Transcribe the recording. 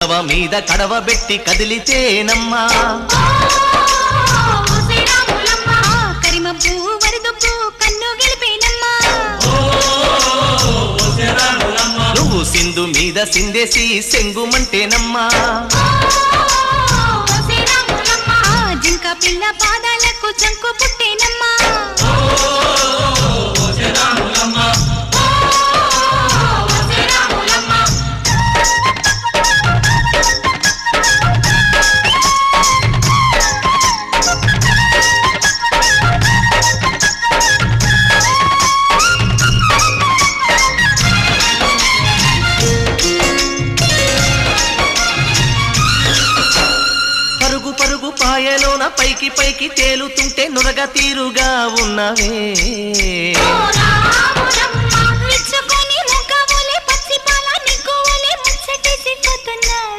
మీద కడవ పెట్టి కదిలితేనమ్మా కరిమబ్బు వరదొప్పు కన్ను గెలిపేనమ్మా నువ్వు సింధు మీద సిందేసి సెంగుమంటేనమ్మా జింక పిల్ల పాదాలకు చంకు పుట్టేనమ్మా పరుగు పాయలోన పైకి పైకి తేలుతుంటే నురగ తీరుగా ఉన్నవే